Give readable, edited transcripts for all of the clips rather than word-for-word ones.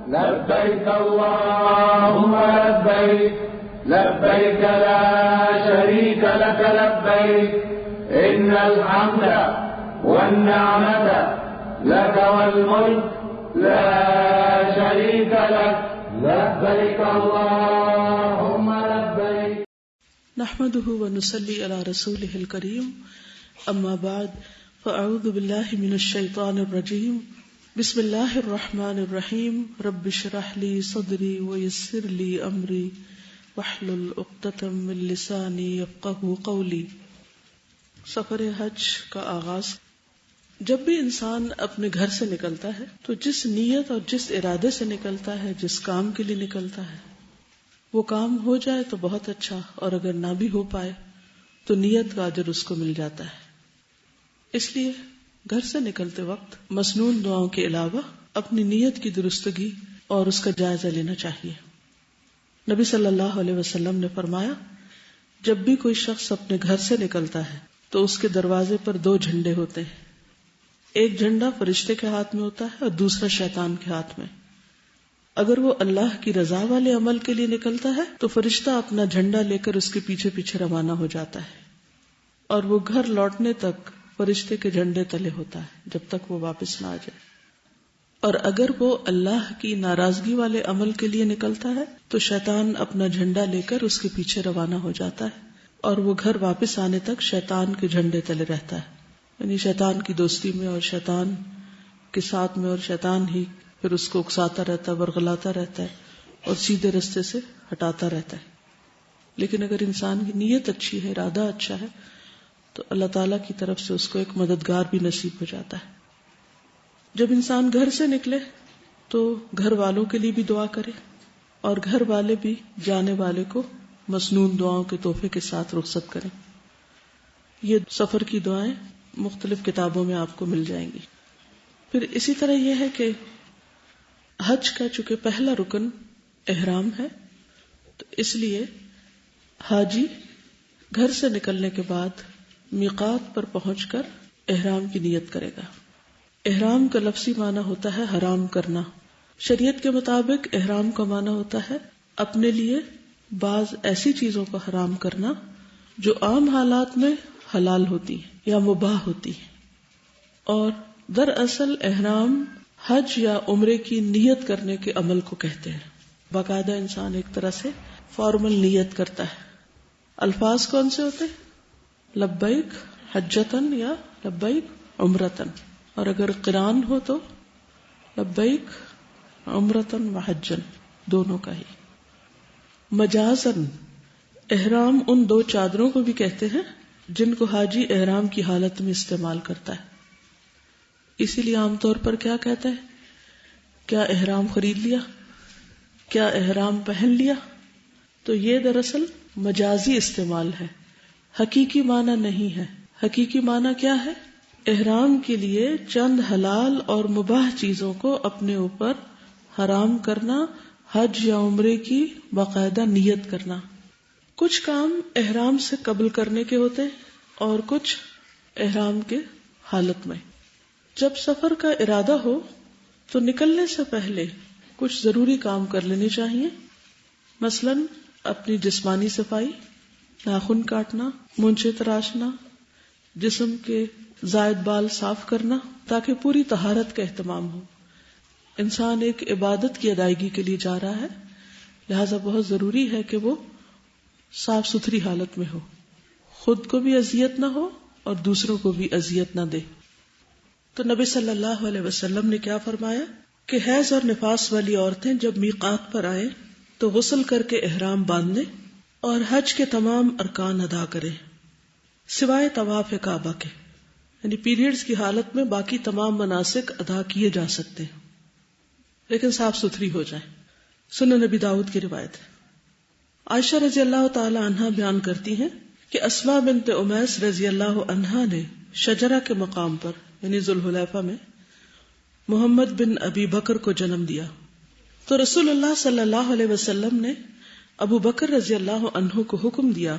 لبيك اللهم لبيك لبيك لا شريك لك لبيك إن الحمد والنعمة لك والملك لا شريك لك لبيك اللهم لبيك. نحمده ونصلي على رسوله الكريم. اما بعد فاعوذ بالله من الشيطان الرجيم. بسم الله الرحمن الرحيم. رب اشرح لي صدري ويسر لي امري واحلل عقدة من لساني يفقهوا قولي. سفر حج کا آغاز. جب بھی انسان اپنے گھر سے نکلتا ہے تو جس نیت اور جس ارادے سے نکلتا ہے، جس کام کے لیے نکلتا ہے، وہ کام ہو جائے تو بہت اچھا، اور اگر نہ بھی ہو پائے تو نیت کا اجر اس کو مل جاتا ہے. اس لیے گھر سے نکلتے وقت مسنون دعاؤں کے علاوہ اپنی نیت کی درستگی اور اس کا جائزہ لینا چاہیے. نبی صلی اللہ علیہ وسلم نے فرمایا، جب بھی کوئی شخص اپنے گھر سے نکلتا ہے تو اس کے دروازے پر 2 جھنڈے ہوتے ہیں. ایک جھنڈا فرشتے کے ہاتھ میں ہوتا ہے اور دوسرا شیطان کے ہاتھ میں. اگر وہ اللہ کی رضا والے عمل کے لیے نکلتا ہے تو فرشتہ اپنا جھنڈا لے کر اس کے پیچھے پیچھے روانہ ہو جاتا ہے، اور وہ گھر لوٹنے تک فرشتے کے جھنڈے تلے ہوتا ہے جب تک وہ واپس نہ آ جائے. اور اگر وہ اللہ کی ناراضگی والے عمل کے لیے نکلتا ہے تو شیطان اپنا جھنڈا لے کر اس کے پیچھے روانہ ہو جاتا ہے، اور وہ گھر واپس آنے تک شیطان کے جھنڈے تلے رہتا ہے. یعنی شیطان کی دوستی میں اور شیطان کے ساتھ میں، اور شیطان ہی پھر اس کو اکساتا رہتا ہے، ورغلاتا رہتا ہے اور سیدھے رستے سے ہٹاتا رہتا ہے. لیکن اگر انسان کی نیت اچھی ہے، ارادہ اچھا ہے، تو اللہ تعالیٰ کی طرف سے اس کو ایک مددگار بھی نصیب ہو جاتا ہے. جب انسان گھر سے نکلے تو گھر والوں کے لیے بھی دعا کرے، اور گھر والے بھی جانے والے کو مسنون دعاؤں کے تحفے کے ساتھ رخصت کریں. یہ سفر کی دعائیں مختلف کتابوں میں آپ کو مل جائیں گی. پھر اسی طرح یہ ہے کہ حج کا چونکہ پہلا رکن احرام ہے، تو اس لیے حاجی گھر سے نکلنے کے بعد میقات پر پہنچ کر احرام کی نیت کرے گا. احرام کا لفظی معنی ہوتا ہے حرام کرنا. شریعت کے مطابق احرام کا معنی ہوتا ہے اپنے لیے بعض ایسی چیزوں کو حرام کرنا جو عام حالات میں حلال ہوتی ہیں یا مباح ہوتی ہیں. اور دراصل احرام حج یا عمرے کی نیت کرنے کے عمل کو کہتے ہیں. باقاعدہ انسان ایک طرح سے فارمل نیت کرتا ہے. الفاظ کون سے ہوتے ہیں؟ لبیک حجتن یا لبیک عمرتن. اور اگر قران ہو تو لبیک عمرتن و حجن، دونوں کا ہی. مجازن احرام ان 2 چادروں کو بھی کہتے ہیں جن کو حاجی احرام کی حالت میں استعمال کرتا ہے. اسی لیے عام طور پر کیا کہتا ہے؟ کیا احرام خرید لیا؟ کیا احرام پہن لیا؟ تو یہ دراصل مجازی استعمال ہے، حقیقی معنی نہیں ہے. حقیقی معنی کیا ہے؟ احرام کے لیے چند حلال اور مباح چیزوں کو اپنے اوپر حرام کرنا، حج یا عمرے کی باقاعدہ نیت کرنا. کچھ کام احرام سے قبل کرنے کے ہوتے اور کچھ احرام کے حالت میں. جب سفر کا ارادہ ہو تو نکلنے سے پہلے کچھ ضروری کام کر لینے چاہیے. مثلا اپنی جسمانی صفائی، ناخن کاٹنا، مونچھیں تراشنا، جسم کے زائد بال صاف کرنا، تاکہ پوری طہارت کا اہتمام ہو. انسان ایک عبادت کی ادائیگی کے لیے جا رہا ہے، لہذا بہت ضروری ہے کہ وہ صاف ستھری حالت میں ہو، خود کو بھی اذیت نہ ہو اور دوسروں کو بھی اذیت نہ دے. تو نبی صلی اللہ علیہ وسلم نے کیا فرمایا کہ حیض اور نفاس والی عورتیں جب میقات پر آئیں تو غسل کر کے احرام باندھ لیں اور حج کے تمام ارکان ادا کریں سوائے طواف کعبہ کے. یعنی پیریڈز کی حالت میں باقی تمام مناسک ادا کیے جا سکتے ہیں لیکن صاف ستھری ہو جائیں. سنن نبی داؤد کی روایت ہے. عائشہ رضی اللہ تعالی عنہا بیان کرتی ہیں کہ اسماء بنت امیس رضی اللہ عنہا نے شجرہ کے مقام پر یعنی ذوالحلیفہ میں محمد بن ابی بکر کو جنم دیا تو رسول اللہ صلی اللہ علیہ وسلم نے ابو بکر رضی اللہ عنہ کو حکم دیا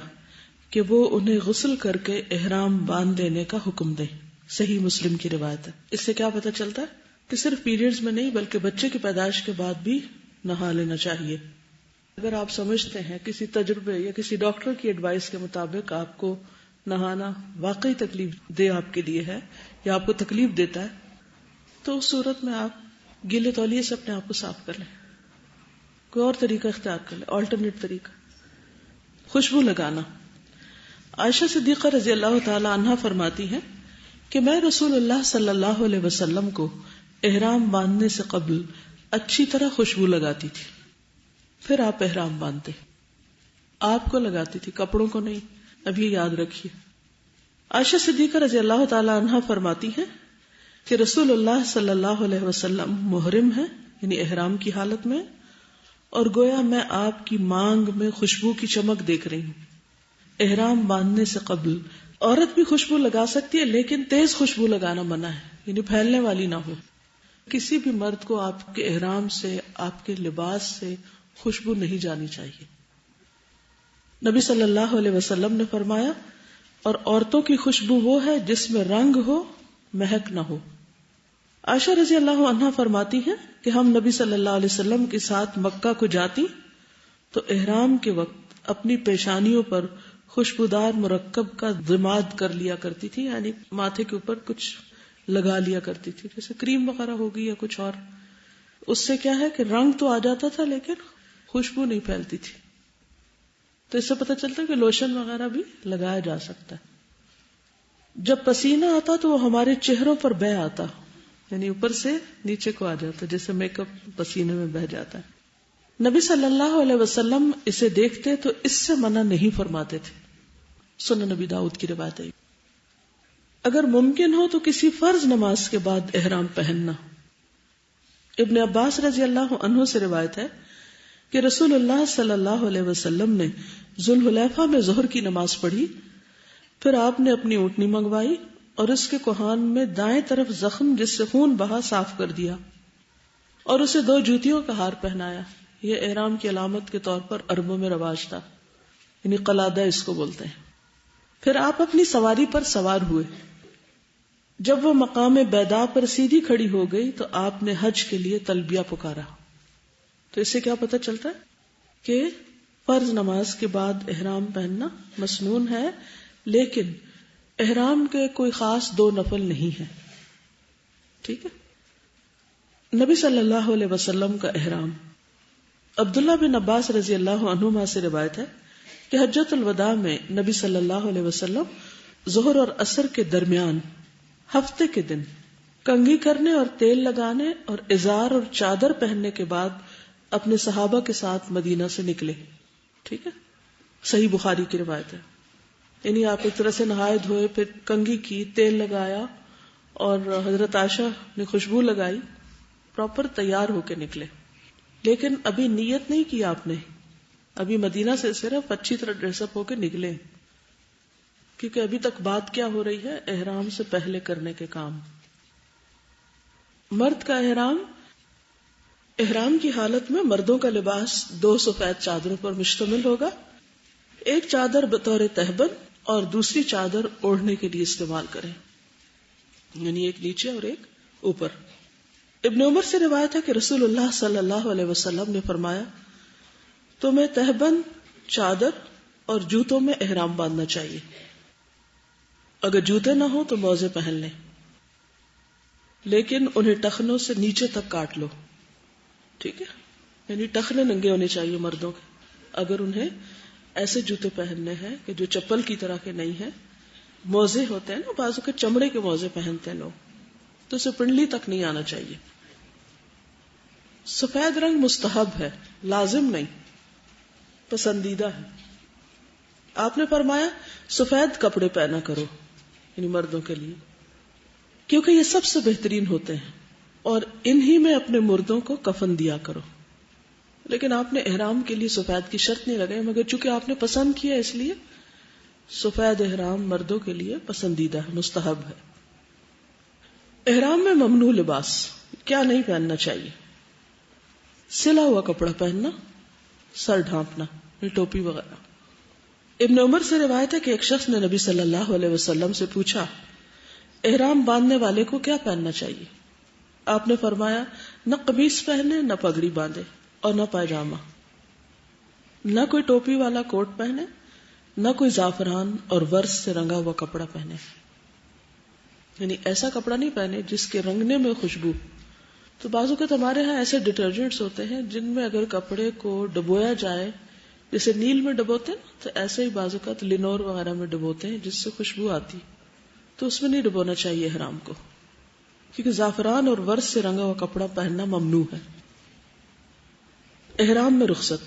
کہ وہ انہیں غسل کر کے احرام باندھ دینے کا حکم دیں. صحیح مسلم کی روایت ہے. اس سے کیا پتہ چلتا ہے؟ کہ صرف پیریڈز میں نہیں بلکہ بچے کی پیدائش کے بعد بھی نہا لینا چاہیے. اگر آپ سمجھتے ہیں کسی تجربے یا کسی ڈاکٹر کی ایڈوائس کے مطابق آپ کو نہانا واقعی تکلیف دہ آپ کے لیے ہے یا آپ کو تکلیف دیتا ہے, تو اس صورت میں آپ گیلے تولیے سے اپنے آپ کو صاف کر لیں. کوئی اور طریقہ اختیار کر لیں, آلٹرنیٹ طریقہ. خوشبو لگانا. عائشہ صدیقہ رضی اللہ تعالی عنہا فرماتی ہیں کہ میں رسول اللہ صلی اللہ علیہ وسلم کو احرام باندھنے سے قبل اچھی طرح خوشبو لگاتی تھی, پھر آپ احرام باندھتے. آپ کو لگاتی تھی, کپڑوں کو نہیں. اب یہ یاد رکھیے. عائشہ صدیقہ رضی اللہ تعالی عنہا فرماتی ہیں کہ رسول اللہ صلی اللہ علیہ وسلم محرم ہے, یعنی احرام کی حالت میں, اور گویا میں آپ کی مانگ میں خوشبو کی چمک دیکھ رہی ہوں. احرام باندھنے سے قبل عورت بھی خوشبو لگا سکتی ہے, لیکن تیز خوشبو لگانا منع ہے, یعنی پھیلنے والی نہ ہو. کسی بھی مرد کو آپ کے احرام سے, آپ کے لباس سے خوشبو نہیں جانی چاہیے. نبی صلی اللہ علیہ وسلم نے فرمایا, اور عورتوں کی خوشبو وہ ہے جس میں رنگ ہو, مہک نہ ہو. عائشہ رضی اللہ عنہا فرماتی ہیں کہ ہم نبی صلی اللہ علیہ وسلم کے ساتھ مکہ کو جاتی تو احرام کے وقت اپنی پیشانیوں پر خوشبودار مرکب کا ضماد کر لیا کرتی تھی, یعنی ماتھے کے اوپر کچھ لگا لیا کرتی تھی, جیسے کریم وغیرہ ہوگی یا کچھ اور. اس سے کیا ہے کہ رنگ تو آ جاتا تھا لیکن خوشبو نہیں پھیلتی تھی. تو اس سے پتہ چلتا ہے کہ لوشن وغیرہ بھی لگایا جا سکتا ہے. جب پسینہ آتا تو وہ ہمارے چہروں پر بہہ آتا, یعنی اوپر سے نیچے کو آ جاتا, جیسے میک اپ پسینے میں بہہ جاتا ہے. نبی صلی اللہ علیہ وسلم اسے دیکھتے تو اس سے منع نہیں فرماتے تھے. سنن نبی داؤد کی روایت ہے. اگر ممکن ہو تو کسی فرض نماز کے بعد احرام پہننا. ابن عباس رضی اللہ عنہ سے روایت ہے کہ رسول اللہ صلی اللہ علیہ وسلم نے ذوالحلیفہ میں ظہر کی نماز پڑھی, پھر آپ نے اپنی اونٹنی منگوائی اور اس کے کوہان میں دائیں طرف زخم جس سے خون بہا صاف کر دیا, اور اسے 2 جوتیوں کا ہار پہنایا. یہ احرام کی علامت کے طور پر عربوں میں رواج تھا, یعنی قلادہ اس کو بولتے ہیں. پھر آپ اپنی سواری پر سوار ہوئے. جب وہ مقام بیدا پر سیدھی کھڑی ہو گئی تو آپ نے حج کے لیے تلبیہ پکارا. تو اس سے کیا پتہ چلتا ہے کہ فرض نماز کے بعد احرام پہننا مسنون ہے, لیکن احرام کے کوئی خاص 2 نفل نہیں ہے. ٹھیک ہے. نبی صلی اللہ علیہ وسلم کا احرام. عبداللہ بن عباس رضی اللہ عنہما سے روایت ہے کہ حجۃ الوداع میں نبی صلی اللہ علیہ وسلم ظہر اور عصر کے درمیان ہفتے کے دن کنگھی کرنے اور تیل لگانے اور ازار اور چادر پہننے کے بعد اپنے صحابہ کے ساتھ مدینہ سے نکلے. ٹھیک ہے, صحیح بخاری کی روایت ہے. یعنی آپ ایک طرح سے نہائے دھوئے, پھر کنگھی کی, تیل لگایا اور حضرت عائشہ نے خوشبو لگائی, پراپر تیار ہو کے نکلے. لیکن ابھی نیت نہیں کی آپ نے, ابھی مدینہ سے صرف اچھی طرح ڈریس اپ ہو کے نکلے, کیونکہ ابھی تک بات کیا ہو رہی ہے, احرام سے پہلے کرنے کے کام. مرد کا احرام کی حالت میں مردوں کا لباس 2 سفید چادروں پر مشتمل ہوگا. ایک چادر بطور تہبند اور دوسری چادر اوڑھنے کے لیے استعمال کریں, یعنی ایک نیچے اور ایک اوپر. ابن عمر سے روایت ہے کہ رسول اللہ صلی اللہ علیہ وسلم نے فرمایا, تمہیں تہبند, چادر اور جوتوں میں احرام باندھنا چاہیے. اگر جوتے نہ ہو تو موزے پہن لیں, لیکن انہیں ٹخنوں سے نیچے تک کاٹ لو. ٹھیک ہے, یعنی ٹخنے ننگے ہونے چاہیے مردوں کے. اگر انہیں ایسے جوتے پہننے ہیں کہ جو چپل کی طرح کے نہیں ہیں, موزے ہوتے ہیں نا بازو کے چمڑے کے موزے پہنتے ہیں لوگ, تو اسے پنڈلی تک نہیں آنا چاہیے. سفید رنگ مستحب ہے, لازم نہیں, پسندیدہ ہے. آپ نے فرمایا سفید کپڑے پہنا کرو, یعنی مردوں کے لیے, کیونکہ یہ سب سے بہترین ہوتے ہیں, اور انہی میں اپنے مردوں کو کفن دیا کرو. لیکن آپ نے احرام کے لیے سفید کی شرط نہیں لگائی, مگر چونکہ آپ نے پسند کیا اس لیے سفید احرام مردوں کے لیے پسندیدہ ہے, مستحب ہے. احرام میں ممنوع لباس کیا نہیں پہننا چاہیے؟ سلا ہوا کپڑا پہننا, سر ڈھانپنا, ٹوپی وغیرہ. ابن عمر سے روایت ہے کہ ایک شخص نے نبی صلی اللہ علیہ وسلم سے پوچھا, احرام باندھنے والے کو کیا پہننا چاہیے؟ آپ نے فرمایا نہ قمیص پہنے، نہ پگڑی باندھے، اور نہ پائجامہ، نہ کوئی ٹوپی والا کوٹ پہنے، نہ کوئی زعفران اور ورس سے رنگا ہوا کپڑا پہنے، یعنی ایسا کپڑا نہیں پہنے جس کے رنگنے میں خوشبو. تو بعض اوقات ہمارے ہاں ایسے ڈٹرجنٹس ہوتے ہیں جن میں اگر کپڑے کو ڈبویا جائے، جیسے نیل میں ڈبوتے ہیں تو ایسے ہی بعض اوقات لینور وغیرہ میں ڈبوتے ہیں جس سے خوشبو آتی، تو اس میں نہیں ڈبونا چاہیے احرام کو، کیونکہ زعفران اور ورس سے رنگا ہوا کپڑا پہننا ممنوع ہے. احرام میں رخصت.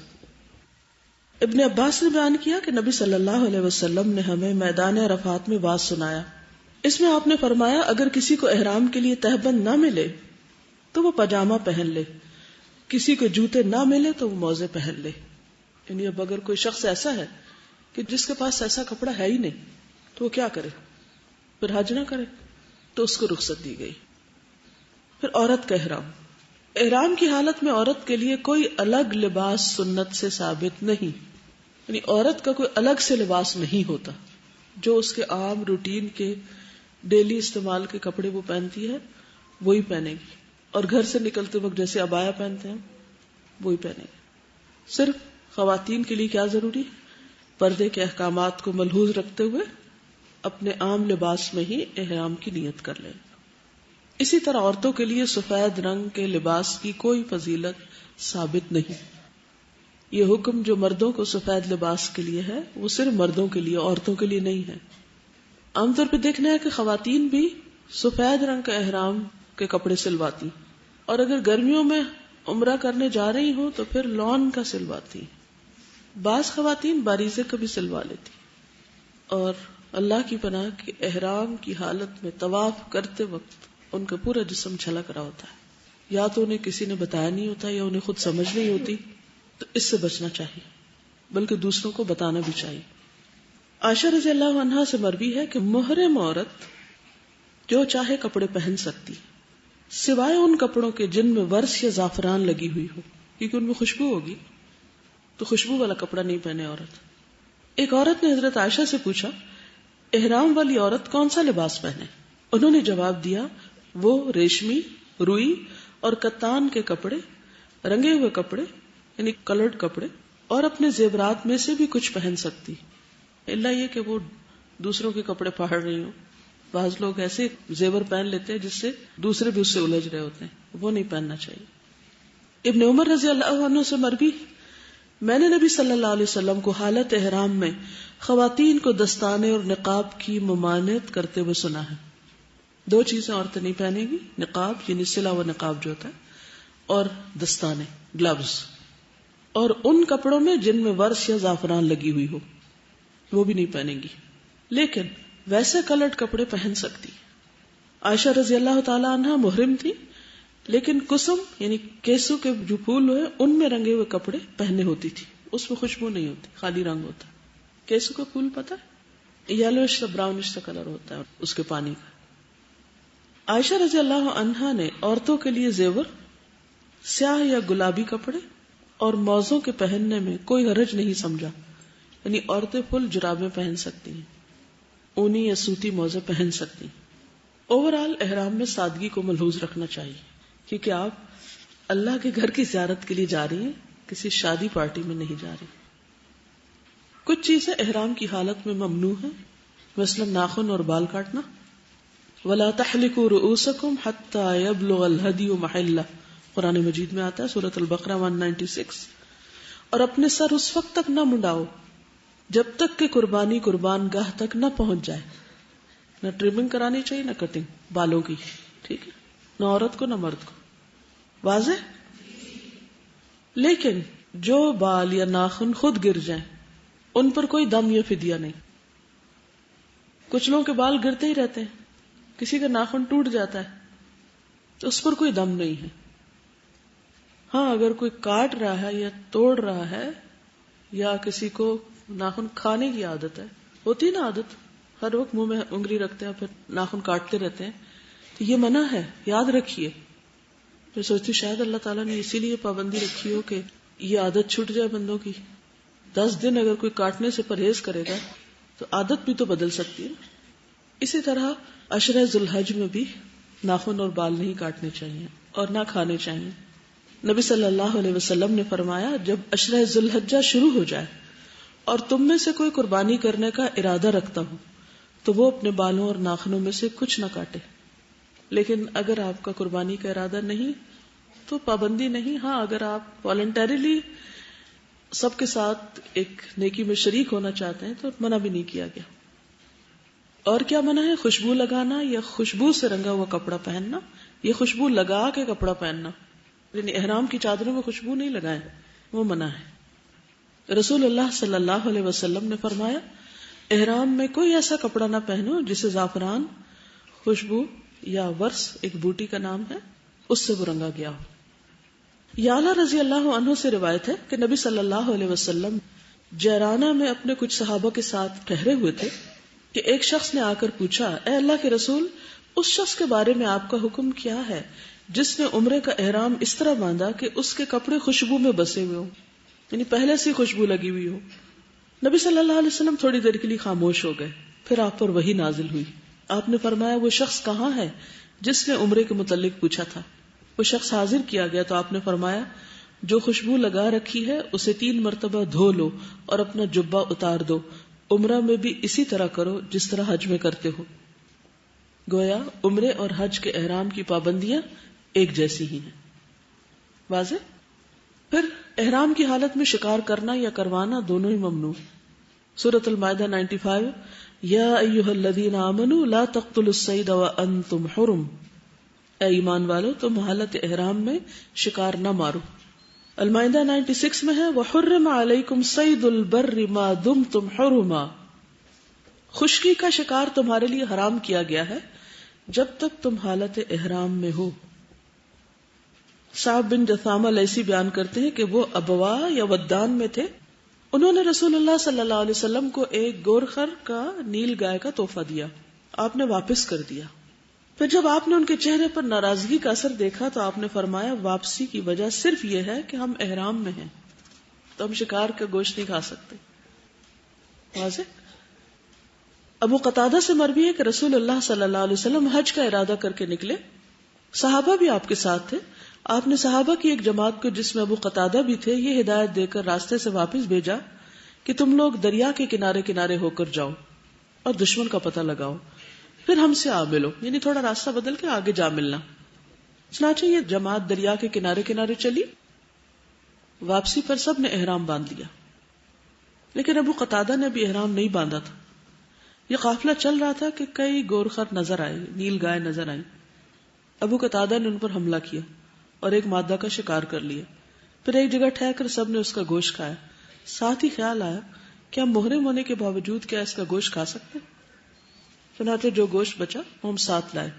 ابن عباس نے بیان کیا کہ نبی صلی اللہ علیہ وسلم نے ہمیں میدان عرفات میں واز سنایا. اس میں آپ نے فرمایا اگر کسی کو احرام کے لیے تہبند نہ ملے تو وہ پاجامہ پہن لے، کسی کو جوتے نہ ملے تو وہ موزے پہن لے. یعنی اب اگر کوئی شخص ایسا ہے کہ جس کے پاس ایسا کپڑا ہے ہی نہیں تو وہ کیا کرے؟ پھر حج نہ کرے، تو اس کو رخصت دی گئی. پھر عورت کا احرام. احرام کی حالت میں عورت کے لیے کوئی الگ لباس سنت سے ثابت نہیں، یعنی عورت کا کوئی الگ سے لباس نہیں ہوتا. جو اس کے عام روٹین کے ڈیلی استعمال کے کپڑے وہ پہنتی ہے وہی پہنے گی، اور گھر سے نکلتے وقت جیسے عبایا پہنتے ہیں وہی پہنے گی. صرف خواتین کے لیے کیا ضروری؟ پردے کے احکامات کو ملحوظ رکھتے ہوئے اپنے عام لباس میں ہی احرام کی نیت کر لیں. اسی طرح عورتوں کے لیے سفید رنگ کے لباس کی کوئی فضیلت ثابت نہیں. یہ حکم جو مردوں کو سفید لباس کے لیے ہے وہ صرف مردوں کے لیے، عورتوں کے لیے نہیں ہے. عام طور پہ دیکھنا ہے کہ خواتین بھی سفید رنگ کا احرام کے کپڑے سلواتی، اور اگر گرمیوں میں عمرہ کرنے جا رہی ہوں تو پھر لون کا سلواتی. بعض خواتین باریزے کا بھی سلوا لیتی. اور اللہ کی پناہ کہ احرام کی حالت میں طواف کرتے وقت ان کا پورا جسم جھلک رہا ہوتا ہے، یا تو انہیں کسی نے بتایا نہیں ہوتا یا انہیں خود سمجھ نہیں ہوتی. تو اس سے بچنا چاہیے، بلکہ دوسروں کو بتانا بھی چاہیے. عائشہ رضی اللہ عنہا سے مروی ہے کہ محرم عورت جو چاہے کپڑے پہن سکتی سوائے ان کپڑوں کے جن میں ورس یا زعفران لگی ہوئی ہو، کیونکہ ان میں خوشبو ہوگی، تو خوشبو والا کپڑا نہیں پہنے عورت. ایک عورت نے حضرت عائشہ سے پوچھا احرام والی عورت کون سا لباس پہنے؟ انہوں نے جواب دیا وہ ریشمی، روئی اور کتان کے کپڑے، رنگے ہوئے کپڑے یعنی کلرڈ کپڑے، اور اپنے زیورات میں سے بھی کچھ پہن سکتی، اللہ یہ کہ وہ دوسروں کے کپڑے پھاڑ رہی ہوں. بعض لوگ ایسے زیور پہن لیتے ہیں جس سے دوسرے بھی اس سے الجھ رہے ہوتے ہیں، وہ نہیں پہننا چاہیے. ابن عمر رضی اللہ عنہ سے مروی میں نے نبی صلی اللہ علیہ وسلم کو حالت احرام میں خواتین کو دستانے اور نقاب کی ممانعت کرتے ہوئے سنا ہے. دو چیزیں عورتیں نہیں پہنے گی، نقاب یعنی سلا و نقاب جو ہوتا ہے، اور دستانے گلوز، اور ان کپڑوں میں جن میں ورس یا زعفران لگی ہوئی ہو وہ بھی نہیں پہنے گی، لیکن ویسے کلرڈ کپڑے پہن سکتی. عائشہ رضی اللہ تعالی عنہ محرم تھی لیکن کسم یعنی کیسو کے جو پھول ہوئے ان میں رنگے ہوئے کپڑے پہننے ہوتی تھی، اس میں خوشبو نہیں ہوتی، خالی رنگ ہوتا ہے. کیسو کا پھول پتہ ہے، یلوش سا براؤنش سا کلر ہوتا ہے اس کے پانی کا. عائشہ رضی اللہ عنہا نے عورتوں کے لیے زیور، سیاہ یا گلابی کپڑے اور موزوں کے پہننے میں کوئی حرج نہیں سمجھا، یعنی عورتیں فل جرابیں پہن سکتی ہیں، اونی یا سوتی موزے پہن سکتی. اوورآل احرام میں سادگی کو ملحوظ رکھنا چاہیے، کیونکہ آپ اللہ کے گھر کی زیارت کے لیے جا رہی ہیں، کسی شادی پارٹی میں نہیں جا رہی. کچھ چیزیں احرام کی حالت میں ممنوع ہیں، مثلا ناخن اور بال کاٹنا. وَلَا تَحْلِقُوا رُؤُوسَكُمْ حَتَّى يَبْلُغَ الْهَدْيُ مَحِلَّهُ، قرآن مجید میں آتا ہے سورۃ البقرہ 196. اور اپنے سر اس وقت تک نہ منڈاؤ جب تک کہ قربانی قربان گاہ تک نہ پہنچ جائے. نہ ٹریمنگ کرانی چاہیے نہ کٹنگ بالوں کی، ٹھیک ہے، نہ عورت کو نہ مرد کو. واضح؟ لیکن جو بال یا ناخن خود گر جائیں ان پر کوئی دم یا فدیہ نہیں. کچھ لوگوں کے بال گرتے ہی رہتے ہیں، کسی کا ناخن ٹوٹ جاتا ہے تو اس پر کوئی دم نہیں ہے. ہاں اگر کوئی کاٹ رہا ہے یا توڑ رہا ہے یا کسی کو ناخن کھانے کی عادت ہے، ہوتی نا عادت، ہر وقت منہ میں انگلی رکھتے ہیں پھر ناخن کاٹتے رہتے ہیں، تو یہ منع ہے، یاد رکھیے. میں سوچتی شاید اللہ تعالیٰ نے اسی لیے پابندی رکھی ہو کہ یہ عادت چھوٹ جائے بندوں کی. 10 دن اگر کوئی کاٹنے سے پرہیز کرے گا تو عادت بھی تو بدل سکتی ہے. اسی طرح عشرہ ذوالحج میں بھی ناخن اور بال نہیں کاٹنے چاہیے اور نہ کھانے چاہیے. نبی صلی اللہ علیہ وسلم نے فرمایا جب عشرہ ذی الحجہ شروع ہو جائے اور تم میں سے کوئی قربانی کرنے کا ارادہ رکھتا ہو تو وہ اپنے بالوں اور ناخنوں میں سے کچھ نہ کاٹے. لیکن اگر آپ کا قربانی کا ارادہ نہیں تو پابندی نہیں. ہاں اگر آپ والنٹریلی سب کے ساتھ ایک نیکی میں شریک ہونا چاہتے ہیں تو منع بھی نہیں کیا گیا. اور کیا منع ہے؟ خوشبو لگانا یا خوشبو سے رنگا ہوا کپڑا پہننا. یہ خوشبو لگا کے کپڑا پہننا یعنی احرام کی چادروں میں خوشبو نہیں لگائیں، وہ منع ہے. رسول اللہ صلی اللہ علیہ وسلم نے فرمایا احرام میں کوئی ایسا کپڑا نہ پہنو جسے زعفران، خوشبو یا ورس ایک بوٹی کا نام ہے اس سے وہ رنگا گیا ہو. یعلا رضی اللہ عنہ سے روایت ہے کہ نبی صلی اللہ علیہ وسلم جیرانہ میں اپنے کچھ صحابہ کے ساتھ ٹھہرے ہوئے تھے کہ ایک شخص نے آ کر پوچھا اے اللہ کے رسول، اس شخص کے بارے میں آپ کا حکم کیا ہے جس نے عمرے کا احرام اس طرح باندھا کہ اس کے کپڑے خوشبو میں بسے ہوئے ہوں، یعنی پہلے سے خوشبو لگی ہوئی ہو. نبی صلی اللہ علیہ وسلم تھوڑی دیر کے لیے خاموش ہو گئے. پھر آپ پر وحی نازل ہوئی. آپ نے فرمایا وہ شخص کہاں ہے جس نے عمرے کے متعلق پوچھا تھا؟ وہ شخص حاضر کیا گیا تو آپ نے فرمایا جو خوشبو لگا رکھی ہے اسے 3 مرتبہ دھو لو اور اپنا جبہ اتار دو. عمرہ میں بھی اسی طرح کرو جس طرح حج میں کرتے ہو. گویا عمرے اور حج کے احرام کی پابندیاں ایک جیسی ہی ہیں. واضح؟ پھر احرام کی حالت میں شکار کرنا یا کروانا دونوں ہی ممنوع. سورۃ المائدہ 95 یا ایھا الذین آمنوا لا تقتلوا الصید وانتم حرم. اے ایمان والو تم حالت احرام میں شکار نہ مارو. المائدہ 96 میں ہے وحرم علیکم صید البر ما دمتم حرما. خشکی کا شکار تمہارے لیے حرام کیا گیا ہے جب تک تم حالت احرام میں ہو. صاحب بن جثامہ لیثی بیان کرتے ہیں کہ وہ ابوا یا ودان میں تھے. انہوں نے رسول اللہ صلی اللہ علیہ وسلم کو ایک گورخر کا نیل گائے کا تحفہ دیا. آپ نے واپس کر دیا. پھر جب آپ نے ان کے چہرے پر ناراضگی کا اثر دیکھا تو آپ نے فرمایا واپسی کی وجہ صرف یہ ہے کہ ہم احرام میں ہیں تو ہم شکار کا گوشت نہیں کھا سکتے. واضح؟ ابو قتادہ سے مروی ہے کہ رسول اللہ صلی اللہ علیہ وسلم حج کا ارادہ کر کے نکلے. صحابہ بھی آپ کے ساتھ تھے. آپ نے صحابہ کی ایک جماعت کو جس میں ابو قتادہ بھی تھے یہ ہدایت دے کر راستے سے واپس بھیجا کہ تم لوگ دریا کے کنارے کنارے ہو کر جاؤ اور دشمن کا پتہ لگاؤ، پھر ہم سے آ ملو، یعنی تھوڑا راستہ بدل کے آگے جا ملنا. چنانچہ یہ جماعت دریا کے کنارے کنارے چلی. واپسی پر سب نے احرام باندھ لیا لیکن ابو قتادہ نے بھی احرام نہیں باندھا تھا. یہ قافلہ چل رہا تھا کہ کئی گورخر نظر آئے، نیل گائے نظر آئی. ابو قتادہ نے ان پر حملہ کیا اور ایک مادہ کا شکار کر لیا. پھر ایک جگہ ٹھہر کر سب نے اس کا گوشت کھایا. ساتھ ہی خیال آیا کہ ہم محرم ہونے کے باوجود کیا اس کا گوشت کھا سکتے؟ چنانچہ جو گوشت بچا وہ ہم ساتھ لائے.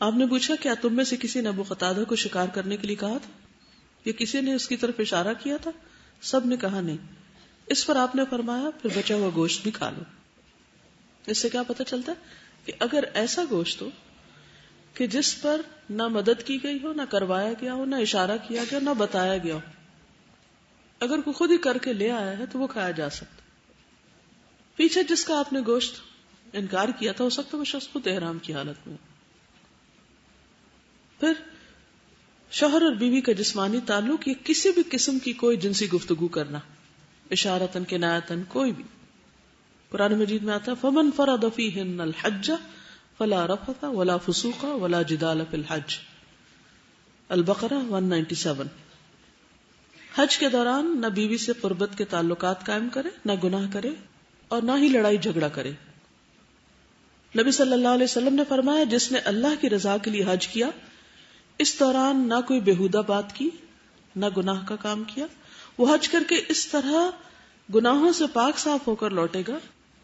آپ نے پوچھا کیا تم میں سے کسی نے ابو قتادہ کو شکار کرنے کے لیے کہا تھا یا کسی نے اس کی طرف اشارہ کیا تھا؟ سب نے کہا نہیں. اس پر آپ نے فرمایا پھر بچا ہوا گوشت بھی کھا لو. اس سے کیا پتہ چلتا ہے کہ اگر ایسا گوشت ہو کہ جس پر نہ مدد کی گئی ہو، نہ کروایا گیا ہو، نہ اشارہ کیا گیا، نہ بتایا گیا ہو، اگر کوئی خود ہی کر کے لے آیا ہے تو وہ کھایا جا سکتا. پیچھے جس کا آپ نے گوشت انکار کیا تھا ہو سکتا ہے وہ شخص خود احرام کی حالت میں. پھر شوہر اور بیوی کا جسمانی تعلق، یہ کسی بھی قسم کی کوئی جنسی گفتگو کرنا، اشارتن کنایتن، کوئی بھی. قرآن مجید میں آتا ہے فمن فرض فیہن الحج فلا رفث ولا فسوق ولا جدال فی الحج. البقرہ 197. حج کے دوران نہ بیوی سے قربت کے تعلقات قائم کرے، نہ گناہ کرے اور نہ ہی لڑائی جھگڑا کرے. نبی صلی اللہ علیہ وسلم نے فرمایا جس نے اللہ کی رضا کے لیے حج کیا، اس دوران نہ کوئی بےہودہ بات کی، نہ گناہ کا کام کیا، وہ حج کر کے اس طرح گناہوں سے پاک صاف ہو کر لوٹے گا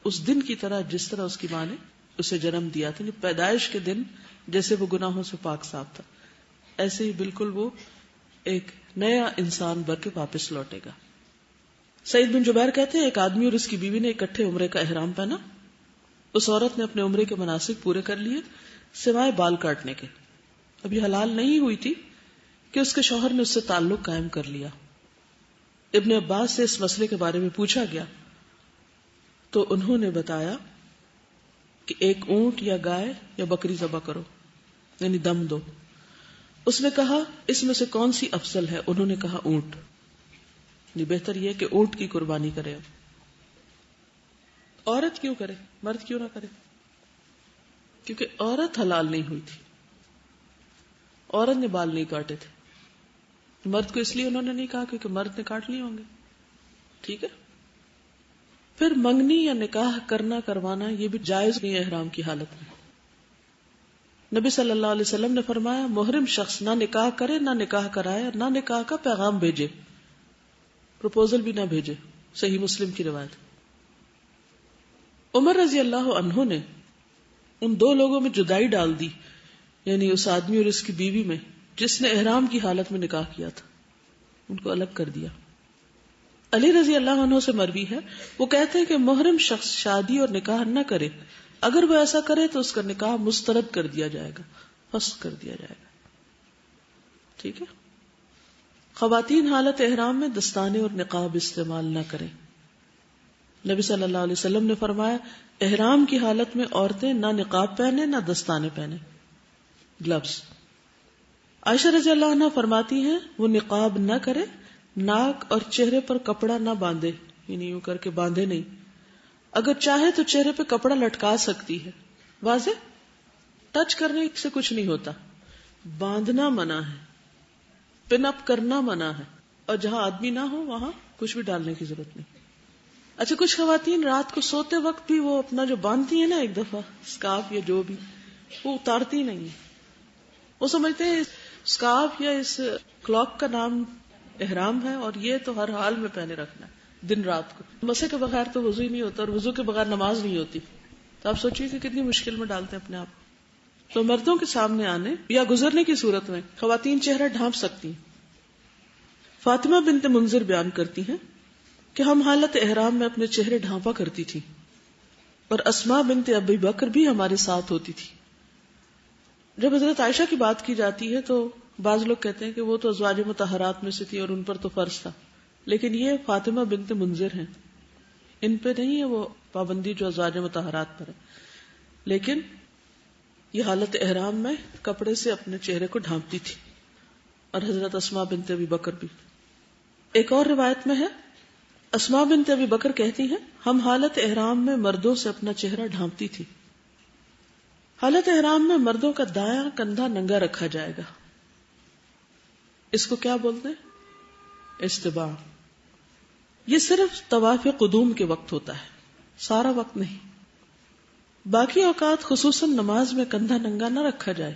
اس دن کی طرح جس طرح اس کی ماں نے اسے جنم دیا تھا. پیدائش کے دن جیسے وہ گناہوں سے پاک صاف تھا ایسے ہی بالکل وہ ایک نیا انسان بن کے واپس لوٹے گا. سعید بن جبیر کہتے ہیں ایک آدمی اور اس کی بیوی نے اکٹھے عمرے کا احرام پہنا. اس عورت نے اپنے عمرے کے مناسک پورے کر لیے سوائے بال کاٹنے کے. اب یہ حلال نہیں ہوئی تھی کہ اس کے شوہر نے اس سے تعلق قائم کر لیا. ابن عباس سے اس مسئلے کے بارے میں پوچھا گیا تو انہوں نے بتایا کہ ایک اونٹ یا گائے یا بکری ذبح کرو. یعنی دم دو. اس نے کہا اس میں سے کون سی افضل ہے؟ انہوں نے کہا اونٹ. یہ بہتر یہ کہ اونٹ کی قربانی کرے. عورت کیوں کرے، مرد کیوں نہ کرے؟ کیونکہ عورت حلال نہیں ہوئی تھی، عورت نے بال نہیں کاٹے تھے. مرد کو اس لیے انہوں نے نہیں کہا کیونکہ مرد نے کاٹ لیے ہوں گے. ٹھیک ہے. پھر منگنی یا نکاح کرنا کروانا یہ بھی جائز نہیں ہے احرام کی حالت میں. نبی صلی اللہ علیہ وسلم نے فرمایا محرم شخص نہ نکاح کرے، نہ نکاح کرائے، نہ نکاح کا پیغام بھیجے، پروپوزل بھی نہ بھیجے. صحیح مسلم کی روایت. عمر رضی اللہ عنہ نے ان دو لوگوں میں جدائی ڈال دی، یعنی اس آدمی اور اس کی بیوی میں جس نے احرام کی حالت میں نکاح کیا تھا، ان کو الگ کر دیا. علی رضی اللہ عنہ سے مروی ہے، وہ کہتے ہیں کہ محرم شخص شادی اور نکاح نہ کرے، اگر وہ ایسا کرے تو اس کا نکاح مسترد کر دیا جائے گا، فسخ کر دیا جائے گا. ٹھیک ہے. خواتین حالت احرام میں دستانے اور نقاب استعمال نہ کریں. نبی صلی اللہ علیہ وسلم نے فرمایا احرام کی حالت میں عورتیں نہ نقاب پہنے نہ دستانے پہنے، گلوز. عائشہ رضی اللہ عنہ فرماتی ہیں وہ نقاب نہ کرے، ناک اور چہرے پر کپڑا نہ باندھے، یعنی یوں کر کے باندھے نہیں، اگر چاہے تو چہرے پہ کپڑا لٹکا سکتی ہے. واضح؟ ٹچ کرنے سے کچھ نہیں ہوتا، باندھنا منع ہے، پن اپ کرنا منع ہے، اور جہاں آدمی نہ ہو وہاں کچھ بھی ڈالنے کی ضرورت نہیں. اچھا، کچھ خواتین رات کو سوتے وقت بھی وہ اپنا جو باندھتی ہیں نا ایک دفعہ اسکارف یا جو بھی، وہ اتارتی نہیں ہیں. وہ سمجھتے ہیں اسکارف یا اس کلاک کا نام احرام ہے اور یہ تو ہر حال میں پہنے رکھنا ہے دن رات کو. مسے کے بغیر تو وضو ہی نہیں ہوتا اور وضو کے بغیر نماز نہیں ہوتی. تو آپ سوچیے کہ کتنی مشکل میں ڈالتے ہیں اپنے آپ. تو مردوں کے سامنے آنے یا گزرنے کی صورت میں خواتین چہرہ ڈھانپ سکتی ہیں. فاطمہ بنت منذر بیان کرتی ہیں کہ ہم حالت احرام میں اپنے چہرے ڈھانپا کرتی تھی اور اسماء بنت ابی بکر بھی ہمارے ساتھ ہوتی تھی. جب حضرت عائشہ کی بات کی جاتی ہے تو بعض لوگ کہتے ہیں کہ وہ تو ازواج مطہرات میں سے تھی اور ان پر تو فرض تھا، لیکن یہ فاطمہ بنت منذر ہیں، ان پہ نہیں ہے وہ پابندی جو ازواج مطہرات پر ہے. لیکن یہ حالت احرام میں کپڑے سے اپنے چہرے کو ڈھانپتی تھی، اور حضرت اسماء بنت ابی بکر بھی. ایک اور روایت میں ہے اسماء بنت ابی بکر کہتی ہیں ہم حالت احرام میں مردوں سے اپنا چہرہ ڈھانپتی تھی. حالت احرام میں مردوں کا دایاں کندھا ننگا رکھا جائے گا. اس کو کیا بولتے ہیں؟ استباع. یہ صرف طواف قدوم کے وقت ہوتا ہے، سارا وقت نہیں. باقی اوقات خصوصاً نماز میں کندھا ننگا نہ رکھا جائے.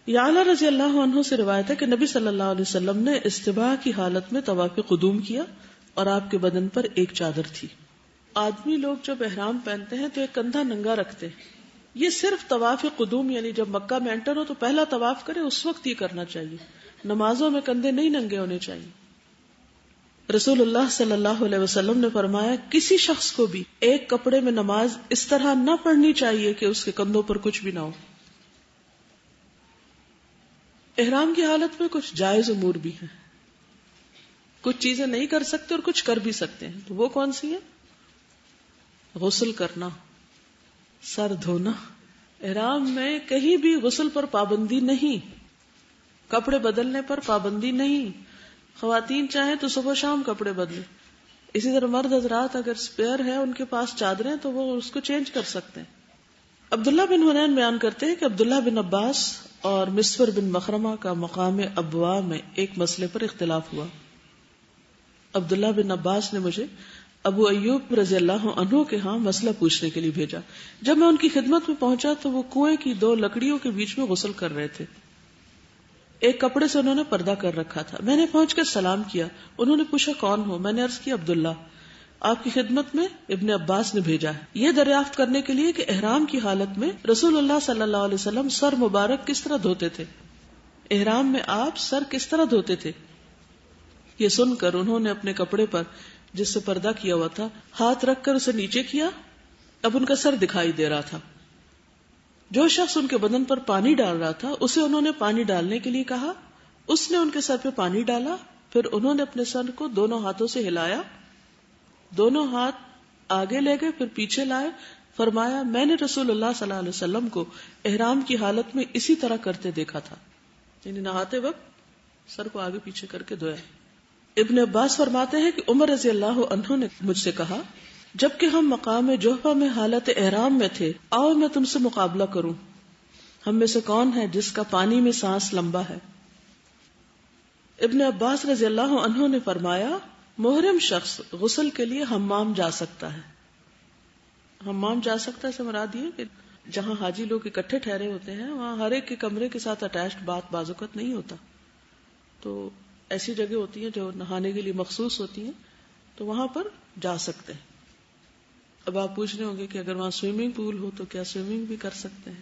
یعلا رضی اللہ عنہ سے روایت ہے کہ نبی صلی اللہ علیہ وسلم نے استباع کی حالت میں طواف قدوم کیا اور آپ کے بدن پر ایک چادر تھی. آدمی لوگ جب احرام پہنتے ہیں تو ایک کندھا ننگا رکھتے ہیں. یہ صرف طواف قدوم، یعنی جب مکہ میں انٹر ہو تو پہلا طواف کرے اس وقت یہ کرنا چاہیے. نمازوں میں کندھے نہیں ننگے ہونے چاہیے. رسول اللہ صلی اللہ علیہ وسلم نے فرمایا کسی شخص کو بھی ایک کپڑے میں نماز اس طرح نہ پڑھنی چاہیے کہ اس کے کندھوں پر کچھ بھی نہ ہو. احرام کی حالت میں کچھ جائز امور بھی ہیں، کچھ چیزیں نہیں کر سکتے اور کچھ کر بھی سکتے ہیں. تو وہ کون سی ہے؟ غسل کرنا، سر دھونا. احرام میں کہیں بھی غسل پر پابندی نہیں، کپڑے بدلنے پر پابندی نہیں. خواتین چاہیں تو صبح شام کپڑے بدلیں. اسی طرح مرد حضرات اگر اسپیئر ہے ان کے پاس چادریں تو وہ اس کو چینج کر سکتے ہیں. عبداللہ بن حنین بیان کرتے ہیں کہ عبداللہ بن عباس اور مسور بن مخرمہ کا مقام ابوا میں ایک مسئلے پر اختلاف ہوا. عبداللہ بن عباس نے مجھے ابو ایوب رضی اللہ عنہ کے ہاں مسئلہ پوچھنے کے لیے بھیجا. جب میں ان کی خدمت میں پہنچا تو وہ کنویں کی دو لکڑیوں کے بیچ میں غسل کر رہے تھے. ایک کپڑے سے انہوں نے پردہ کر رکھا تھا. میں نے پہنچ کر سلام کیا. انہوں نے پوچھا کون ہو؟ میں نے عرض کی عبداللہ، آپ کی خدمت میں ابن عباس نے بھیجا ہے یہ دریافت کرنے کے لیے کہ احرام کی حالت میں رسول اللہ صلی اللہ علیہ وسلم سر مبارک کس طرح دھوتے تھے. احرام میں آپ سر کس طرح دھوتے تھے؟ یہ سن کر انہوں نے اپنے کپڑے پر جس سے پردہ کیا ہوا تھا ہاتھ رکھ کر اسے نیچے کیا. اب ان کا سر دکھائی دے رہا تھا. جو شخص ان کے بدن پر پانی ڈال رہا تھا اسے انہوں نے پانی ڈالنے کے لیے کہا. اس نے ان کے سر پہ پانی ڈالا. پھر انہوں نے اپنے سر کو دونوں ہاتھوں سے ہلایا، دونوں ہاتھ آگے لے گئے، پھر پیچھے لائے، فرمایا میں نے رسول اللہ صلی اللہ علیہ وسلم کو احرام کی حالت میں اسی طرح کرتے دیکھا تھا، یعنی نہاتے وقت سر کو آگے پیچھے کر کے دھویا۔ ابن عباس فرماتے ہیں کہ عمر رضی اللہ عنہ نے مجھ سے کہا جبکہ ہم مقام جوحفہ میں حالت احرام میں تھے، آؤ میں تم سے مقابلہ کروں، ہم میں سے کون ہے جس کا پانی میں سانس لمبا ہے؟ ابن عباس رضی اللہ عنہ نے فرمایا محرم شخص غسل کے لیے حمام جا سکتا ہے۔ حمام جا سکتا ہے سے مراد یہ کہ جہاں حاجی لوگ اکٹھے ٹھہرے ہوتے ہیں وہاں ہر ایک کے کمرے کے ساتھ اٹیچڈ بعض اوقات نہیں ہوتا، تو ایسی جگہ ہوتی ہیں جو نہانے کے لیے مخصوص ہوتی ہیں، تو وہاں پر جا سکتے ہیں۔ اب آپ پوچھ رہے ہوں گے کہ اگر وہاں سوئمنگ پول ہو تو کیا سوئمنگ بھی کر سکتے ہیں؟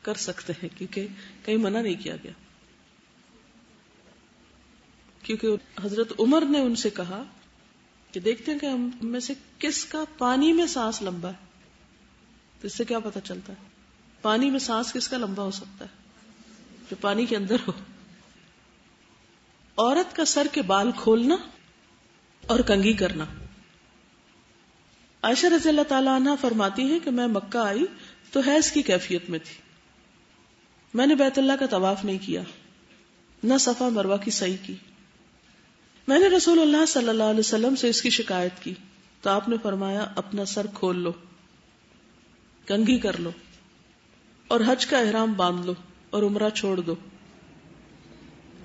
کر سکتے ہیں، کیونکہ کہیں منع نہیں کیا گیا، کیونکہ حضرت عمر نے ان سے کہا کہ دیکھتے ہیں کہ ہم میں سے کس کا پانی میں سانس لمبا ہے، تو اس سے کیا پتہ چلتا ہے پانی میں سانس کس کا لمبا ہو سکتا ہے؟ جو پانی کے اندر ہو۔ عورت کا سر کے بال کھولنا اور کنگھی کرنا۔ عائشہ رضی اللہ تعالی عنہ فرماتی ہیں کہ میں مکہ آئی تو حیض کی کیفیت میں تھی، میں نے بیت اللہ کا طواف نہیں کیا، نہ صفا مروہ کی سعی کی۔ میں نے رسول اللہ صلی اللہ علیہ وسلم سے اس کی شکایت کی تو آپ نے فرمایا اپنا سر کھول لو، کنگھی کر لو اور حج کا احرام باندھ لو اور عمرہ چھوڑ دو۔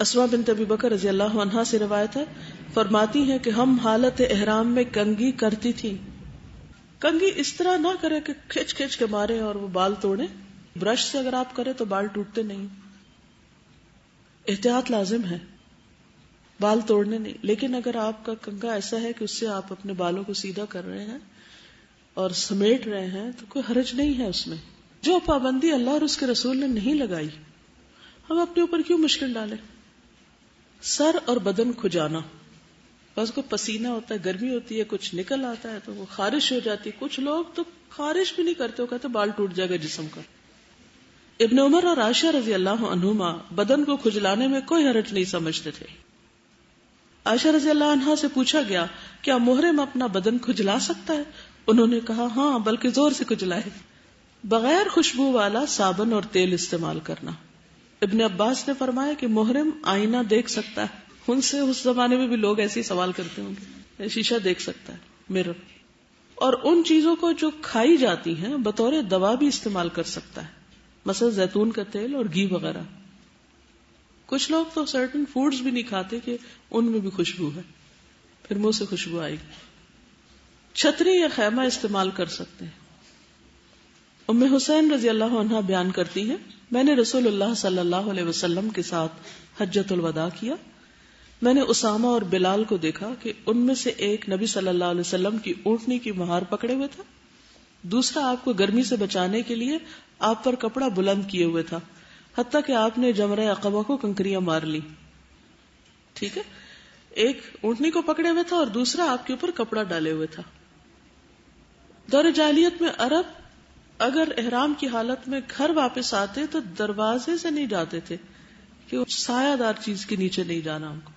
اسماء بنت ابی بکر رضی اللہ عنہا سے روایت ہے، فرماتی ہیں کہ ہم حالت احرام میں کنگھی کرتی تھی۔ کنگھی اس طرح نہ کرے کہ کھچ کھچ کے مارے اور وہ بال توڑے، برش سے اگر آپ کرے تو بال ٹوٹتے نہیں، احتیاط لازم ہے، بال توڑنے نہیں۔ لیکن اگر آپ کا کنگھا ایسا ہے کہ اس سے آپ اپنے بالوں کو سیدھا کر رہے ہیں اور سمیٹ رہے ہیں تو کوئی حرج نہیں ہے اس میں۔ جو پابندی اللہ اور اس کے رسول نے نہیں لگائی ہم اپنے اوپر کیوں مشکل ڈالیں؟ سر اور بدن کھجانا، بس کو پسینہ ہوتا ہے، گرمی ہوتی ہے، کچھ نکل آتا ہے تو وہ خارش ہو جاتی ہے، کچھ لوگ تو خارش بھی نہیں کرتے، وہ کہتے بال ٹوٹ جائے گا جسم کا۔ ابن عمر اور عائشہ رضی اللہ عنہما بدن کو کھجلانے میں کوئی حرج نہیں سمجھتے تھے۔ عائشہ رضی اللہ عنہا سے پوچھا گیا کیا محرم اپنا بدن کھجلا سکتا ہے؟ انہوں نے کہا ہاں، بلکہ زور سے کھجلائے، بغیر خوشبو والا صابن اور تیل استعمال کرنا۔ ابن عباس نے فرمایا کہ محرم آئینہ دیکھ سکتا ہے، ان سے اس زمانے میں بھی لوگ ایسے ہی سوال کرتے ہوں گے، شیشہ دیکھ سکتا ہے، مرر، اور ان چیزوں کو جو کھائی جاتی ہیں بطور دوا بھی استعمال کر سکتا ہے، مثلا زیتون کا تیل اور گھی وغیرہ۔ کچھ لوگ تو سرٹن فوڈز بھی نہیں کھاتے کہ ان میں بھی خوشبو ہے، پھر منہ سے خوشبو آئے گی۔ چھتری یا خیمہ استعمال کر سکتے ہیں۔ ام حسین رضی اللہ عنہا بیان کرتی ہیں میں نے رسول اللہ صلی اللہ علیہ وسلم کے ساتھ حجۃ الوداع کیا، میں نے اسامہ اور بلال کو دیکھا کہ ان میں سے ایک نبی صلی اللہ علیہ وسلم کی اونٹنی کی مہار پکڑے ہوئے تھا، دوسرا آپ کو گرمی سے بچانے کے لیے آپ پر کپڑا بلند کیے ہوئے تھا، حتیٰ کہ آپ نے جمرہ عقبہ کو کنکریاں مار لی۔ ٹھیک ہے، ایک اونٹنی کو پکڑے ہوئے تھا اور دوسرا آپ کے اوپر کپڑا ڈالے ہوئے تھا۔ دور جاہلیت میں عرب اگر احرام کی حالت میں گھر واپس آتے تو دروازے سے نہیں جاتے تھے کہ سایہ دار چیز کے نیچے نہیں جانا ہم کو،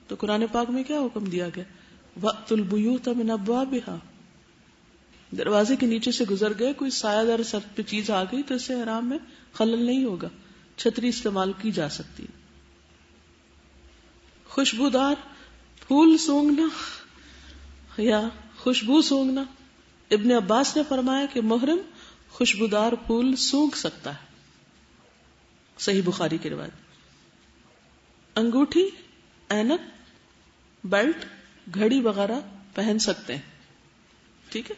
تو قرآن پاک میں کیا حکم دیا گیا؟ وَأْتُوا الْبُيُوتَ مِنْ أَبْوَابِهَا، دروازے کے نیچے سے گزر گئے، کوئی سایہ دار سر پہ چیز آ گئی تو اس سے احرام میں خلل نہیں ہوگا، چھتری استعمال کی جا سکتی۔ خوشبودار پھول سونگھنا یا خوشبو سونگھنا، ابن عباس نے فرمایا کہ محرم خوشبودار پھول سونگھ سکتا ہے، صحیح بخاری کی روایت۔ انگوٹھی، اینک، بیلٹ، گھڑی وغیرہ پہن سکتے ہیں، ٹھیک ہے۔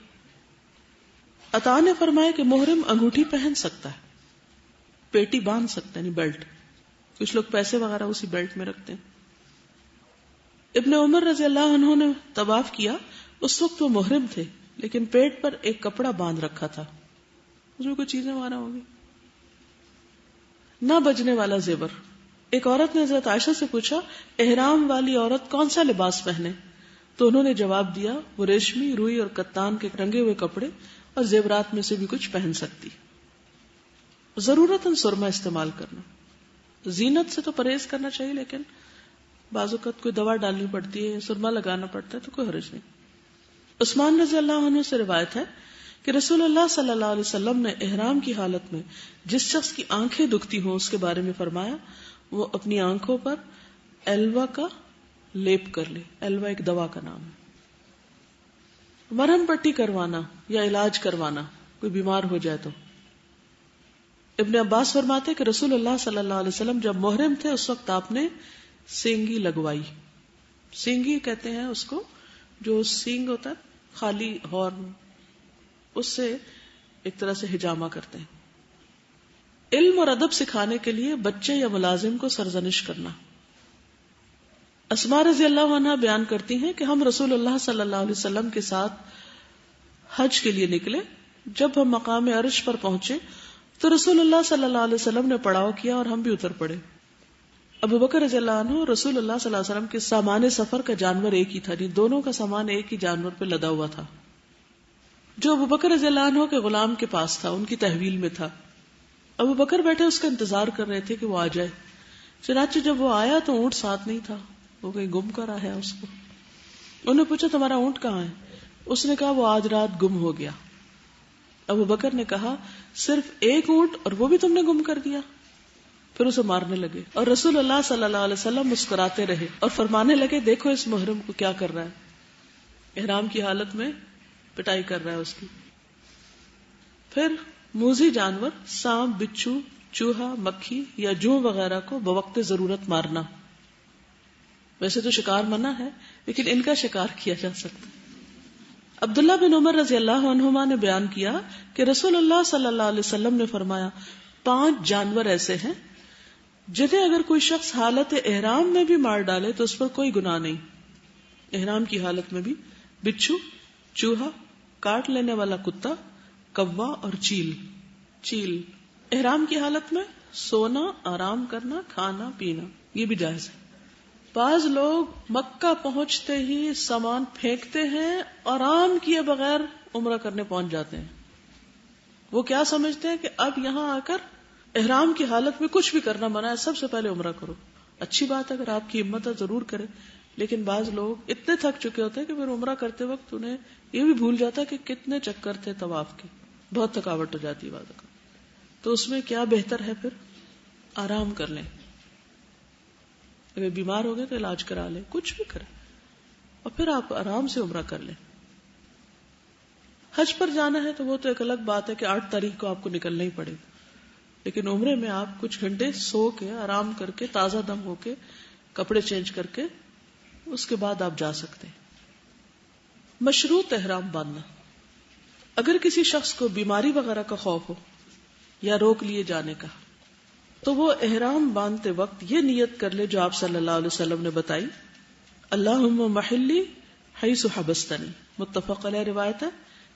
عطا نے فرمایا کہ محرم انگوٹھی پہن سکتا ہے، پیٹی باندھ سکتا ہے، نہیں بیلٹ، کچھ لوگ پیسے وغیرہ اسی بیلٹ میں رکھتے ہیں۔ ابن عمر رضی اللہ عنہ نے طواف کیا، اس وقت وہ محرم تھے لیکن پیٹ پر ایک کپڑا باندھ رکھا تھا، اس میں کوئی چیزیں وغیرہ ہوگی۔ نہ بجنے والا زیور، ایک عورت نے حضرت عائشہ سے پوچھا احرام والی عورت کون سا لباس پہنے، تو انہوں نے جواب دیا وہ ریشمی، روئی اور کتان کے رنگے ہوئے کپڑے اور زیورات میں سے بھی کچھ پہن سکتی۔ ضرورتاً سرما استعمال کرنا، زینت سے تو پرہیز کرنا چاہیے، لیکن بعض اوقات کوئی دوا ڈالنی پڑتی ہے، سرما لگانا پڑتا ہے تو کوئی حرج نہیں۔ عثمان رضی اللہ عنہ سے روایت ہے کہ رسول اللہ صلی اللہ علیہ وسلم نے احرام کی حالت میں جس شخص کی آنکھیں دکھتی ہوں اس کے بارے میں فرمایا وہ اپنی آنکھوں پر ایلوا کا لیپ کر لے. ایلوا ایک دوا کا نام ہے. مرہم پٹی کروانا یا علاج کروانا کوئی بیمار ہو جائے تو. ابن عباس فرماتے کہ رسول اللہ صلی اللہ علیہ وسلم جب محرم تھے اس وقت آپ نے سینگی لگوائی. سینگی کہتے ہیں اس کو جو سینگ ہوتا ہے خالی ہارن, اس سے ایک طرح سے ہجامہ کرتے ہیں. علم اور ادب سکھانے کے لیے بچے یا ملازم کو سرزنش کرنا. اسماء رضی اللہ عنہ بیان کرتی ہیں کہ ہم رسول اللہ صلی اللہ علیہ وسلم کے ساتھ حج کے لیے نکلے. جب ہم مقام عرش پر پہنچے تو رسول اللہ صلی اللہ علیہ وسلم نے پڑاؤ کیا اور ہم بھی اتر پڑے. ابو بکر رضی اللہ عنہ رسول اللہ صلی اللہ علیہ وسلم کے سامان سفر کا جانور ایک ہی تھا, دونوں کا سامان ایک ہی جانور پہ لدا ہوا تھا جو ابو بکر رضی اللہ عنہ کے غلام کے پاس تھا, ان کی تحویل میں تھا. ابو بکر بیٹھے اس کا انتظار کر رہے تھے کہ وہ آ جائے. چنانچہ جب وہ آیا تو اونٹ ساتھ نہیں تھا, وہ کہیں گم کر آیا اس کو. انہوں نے پوچھا تمہارا اونٹ کہاں ہے؟ اس نے کہا وہ آج رات گم ہو گیا. ابو بکر نے کہا صرف ایک اونٹ اور وہ بھی تم نے گم کر دیا؟ پھر اسے مارنے لگے اور رسول اللہ صلی اللہ علیہ وسلم مسکراتے رہے اور فرمانے لگے دیکھو اس محرم کو کیا کر رہا ہے, احرام کی حالت میں پٹائی کر رہا ہے اس کی. پھر موذی جانور سانپ, بچھو, چوہا, مکھی یا جوں وغیرہ کو بوقت ضرورت مارنا. ویسے تو شکار منع ہے لیکن ان کا شکار کیا جا سکتا ہے. عبداللہ بن عمر رضی اللہ عنہما نے بیان کیا کہ رسول اللہ صلی اللہ علیہ وسلم نے فرمایا 5 جانور ایسے ہیں جنہیں اگر کوئی شخص حالت احرام میں بھی مار ڈالے تو اس پر کوئی گناہ نہیں. احرام کی حالت میں بھی بچھو, چوہا, کاٹ لینے والا کتا, کوا اور چیل. چیل احرام کی حالت میں سونا, آرام کرنا, کھانا پینا یہ بھی جائز ہے. بعض لوگ مکہ پہنچتے ہی سامان پھینکتے ہیں, آرام کیے بغیر عمرہ کرنے پہنچ جاتے ہیں. وہ کیا سمجھتے ہیں کہ اب یہاں آ کر احرام کی حالت میں کچھ بھی کرنا منع ہے, سب سے پہلے عمرہ کرو. اچھی بات ہے اگر آپ کی ہمت ہے ضرور کریں, لیکن بعض لوگ اتنے تھک چکے ہوتے ہیں کہ پھر عمرہ کرتے وقت انہیں یہ بھی بھول جاتا ہے کہ کتنے چکر تھے طواف کے, بہت تھکاوٹ ہو جاتی ہے بعض کا. تو اس میں کیا بہتر ہے پھر آرام کر لیں. اگر بیمار ہو گئے تو علاج کرا لیں, کچھ بھی کریں اور پھر آپ آرام سے عمرہ کر لیں. حج پر جانا ہے تو وہ تو ایک الگ بات ہے کہ 8 تاریخ کو آپ کو نکلنا ہی پڑے گا, لیکن عمرے میں آپ کچھ گھنٹے سو کے آرام کر کے تازہ دم ہو کے کپڑے چینج کر کے اس کے بعد آپ جا سکتے ہیں. مشروط احرام باندھنا. اگر کسی شخص کو بیماری وغیرہ کا خوف ہو یا روک لیے جانے کا تو وہ احرام باندھتے وقت یہ نیت کر لے جو آپ صلی اللہ علیہ وسلم نے بتائی, اللہم محلی حیث حبستنی. متفق علیہ روایت ہے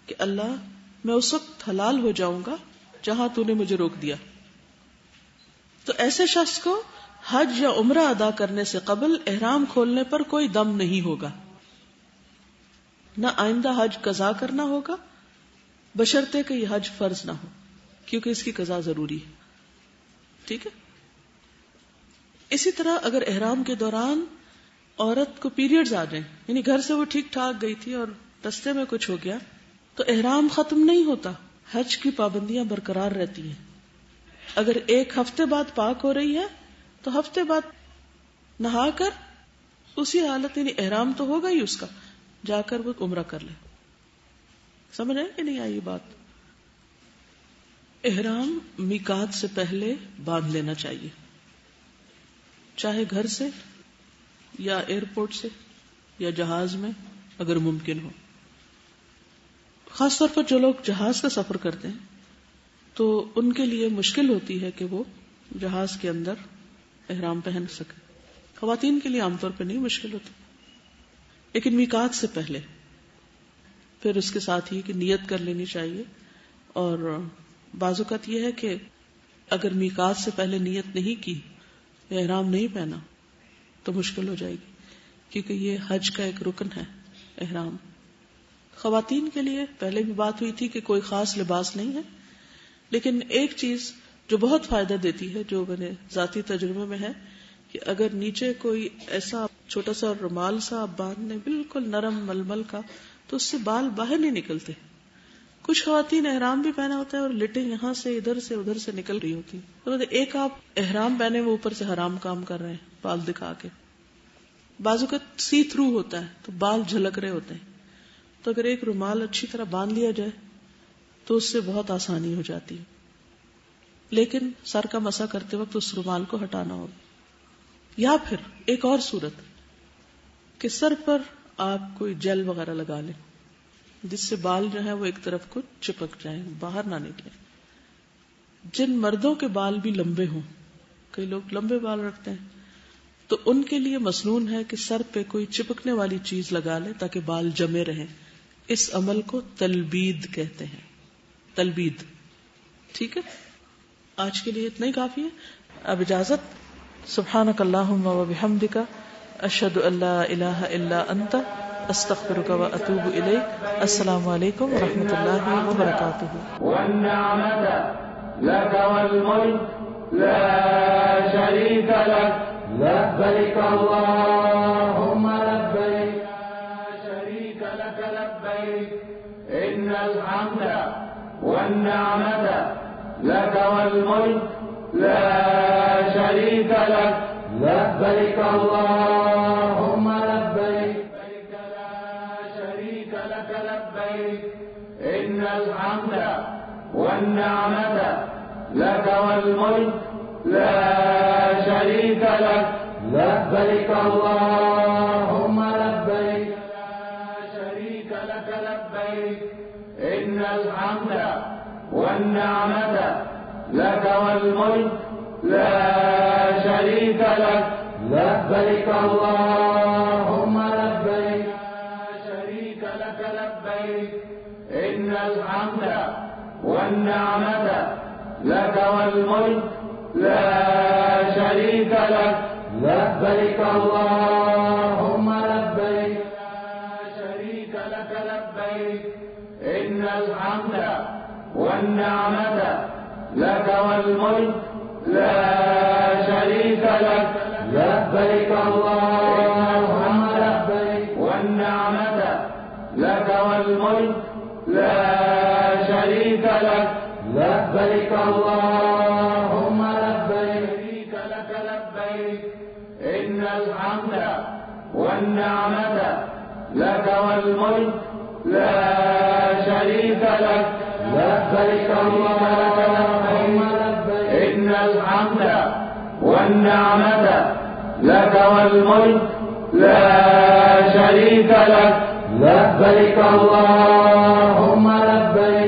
کہ اللہ میں اس وقت حلال ہو جاؤں گا جہاں تو نے مجھے روک دیا. تو ایسے شخص کو حج یا عمرہ ادا کرنے سے قبل احرام کھولنے پر کوئی دم نہیں ہوگا, نہ آئندہ حج قضا کرنا ہوگا بشرطے کہ یہ حج فرض نہ ہو, کیونکہ اس کی قضا ضروری ہے. ٹھیک ہے. اسی طرح اگر احرام کے دوران عورت کو پیریڈز آ جائیں, یعنی گھر سے وہ ٹھیک ٹھاک گئی تھی اور رستے میں کچھ ہو گیا, تو احرام ختم نہیں ہوتا, حج کی پابندیاں برقرار رہتی ہیں. اگر 1 ہفتے بعد پاک ہو رہی ہے تو ہفتے بعد نہا کر اسی حالت, یعنی احرام تو ہوگا ہی اس کا, جا کر وہ عمرہ کر لے. سمجھ رہے کہ نہیں آئی بات؟ احرام میقات سے پہلے باندھ لینا چاہیے, چاہے گھر سے یا ایئرپورٹ سے یا جہاز میں اگر ممکن ہو. خاص طور پر جو لوگ جہاز کا سفر کرتے ہیں تو ان کے لیے مشکل ہوتی ہے کہ وہ جہاز کے اندر احرام پہن سکے. خواتین کے لیے عام طور پہ نہیں مشکل ہوتی, لیکن میقات سے پہلے. پھر اس کے ساتھ ہی کہ نیت کر لینی چاہیے. اور بعض اوقات یہ ہے کہ اگر میقات سے پہلے نیت نہیں کی, احرام نہیں پہنا, تو مشکل ہو جائے گی, کیونکہ یہ حج کا ایک رکن ہے احرام. خواتین کے لیے پہلے بھی بات ہوئی تھی کہ کوئی خاص لباس نہیں ہے, لیکن ایک چیز جو بہت فائدہ دیتی ہے, جو میرے ذاتی تجربے میں ہے, کہ اگر نیچے کوئی ایسا چھوٹا سا رومال سا آپ باندھ لیں بالکل نرم ململ کا, تو اس سے بال باہر نہیں نکلتے. کچھ خواتین احرام بھی پہنا ہوتا ہے اور لٹیں یہاں سے ادھر سے ادھر سے نکل رہی ہوتی ہیں. تو ایک آپ احرام پہنے وہ اوپر سے حرام کام کر رہے ہیں بال دکھا کے. بازو کا سی تھرو ہوتا ہے تو بال جھلک رہے ہوتے ہیں. تو اگر ایک رومال اچھی طرح باندھ لیا جائے تو اس سے بہت آسانی ہو جاتی ہے. لیکن سر کا مسح کرتے وقت اس رومال کو ہٹانا ہوگا. یا پھر ایک اور صورت کہ سر پر آپ کوئی جیل وغیرہ لگا لیں جس سے بال جو ہے وہ ایک طرف کو چپک جائیں, باہر نہ نکلیں. جن مردوں کے بال بھی لمبے ہوں, کئی لوگ لمبے بال رکھتے ہیں, تو ان کے لیے مسنون ہے کہ سر پہ کوئی چپکنے والی چیز لگا لیں تاکہ بال جمے رہیں. اس عمل کو تلبید کہتے ہیں. تلبید. ٹھیک ہے, آج کے لیے اتنا ہی کافی ہے. اب اجازت. سبحانک اللہم و بحمدک اشہد ان لا الہ الا انت استغفرک و اتوب الیک. السلام علیکم و رحمۃ اللہ وبرکاتہ. والنعمة لك والملك لا شريك لك لبيك اللهم لبيك لا شريك لك لبيك إن الحمد والنعمة لك والملك لا شريك لك لبيك اللهم لبيك لا شريك لك لبيك إن الحمد والنعمة لك والملك لا شريك لك لبيك اللهم لبيك لا شريك لك لبيك إن الحمد والنعمة لك والملك لا شريك لك لبيك اللهم لبيك لا شريك لك لبيك إن الحمد والنعمة لك والملك لا شريك لك لبيك اللهم لبيك لا شريك لك لبيك إن الحمد والنعمة لك والملك لا شريك لك لبيك اللهم لبيك والنعمة لك والملك لا شريك لك لبيك اللهم لبيك لك لبيك إن الحمد والنعمة لك والملك لا شريك لك لبيك اللهم لبيك إن الحمد والنعمة لك والملك لا شريك لك لبيك اللهم لبيك